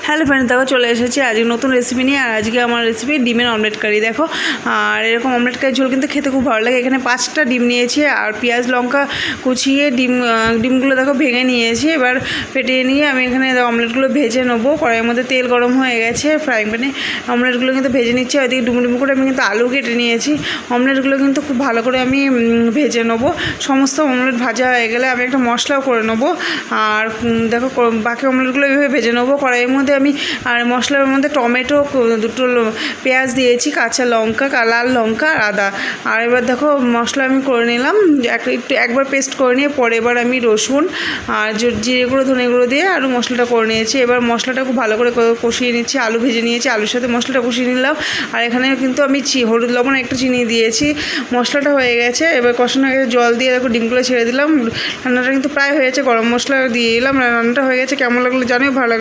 Hello friends, দেখো চলে এসেছি আজকে নতুন রেসিপি নিয়ে। আর আজকে আমার রেসিপি ডিমের অমলেট কারি। দেখো, আর এরকম অমলেট কারি ঝোল কিন্তু খেতে খুব ভালো লাগে। এখানে 5টা ডিম নিয়েছি আর পেঁয়াজ লঙ্কা কুচিয়ে ডিমগুলো দেখো ভেঙে নিয়েছি। এবার ফেটিয়ে নিয়ে আমি এখানে অমলেটগুলো ভেজে নেবো। কড়াইয়ের মধ্যে তেল গরম হয়ে গেছে, ফ্রাইং প্যানে অমলেটগুলো কিন্তু ভেজে নিচ্ছি। ওইদিকে ডুমো করে আমি কিন্তু আলু কেটে নিয়েছি। অমলেটগুলো কিন্তু খুব ভালো করে আমি ভেজে নেবো। সমস্ত অমলেট ভাজা হয়ে গেলে আমি একটা মশলাও করে নেবো। আর দেখো বাকি অমলেটগুলো এইভাবে ভেজে নেবো। কড়াইয়ের মধ্যে আমি আর মশলার মধ্যে টমেটো, দুটো পেঁয়াজ দিয়েছি, কাঁচা লঙ্কা, লাল লঙ্কা আর আদা। আর এবার দেখো মশলা আমি করে নিলাম, একবার পেস্ট করে নিয়ে পরে এবার আমি রসুন আর জিরে গুঁড়ো, ধনে গুঁড়ো দিয়ে আরও মশলাটা করে নিয়েছি। এবার মশলাটা খুব ভালো করে কষিয়ে নিচ্ছি। আলু ভেজে নিয়েছি, আলুর সাথে মশলাটা কষিয়ে নিলাম। আর এখানে কিন্তু আমি হলুদ লবণ একটু চিনি দিয়েছি। মশলাটা হয়ে গেছে, এবার কষানো হয়ে গেছে, জল দিয়ে দেখো ডিমগুলো ছেড়ে দিলাম। রান্নাটা কিন্তু প্রায় হয়েছে, গরম মশলা দিয়ে দিলাম। রান্নাটা হয়ে গেছে। কেমন লাগলো জানিও, ভালো লাগলো।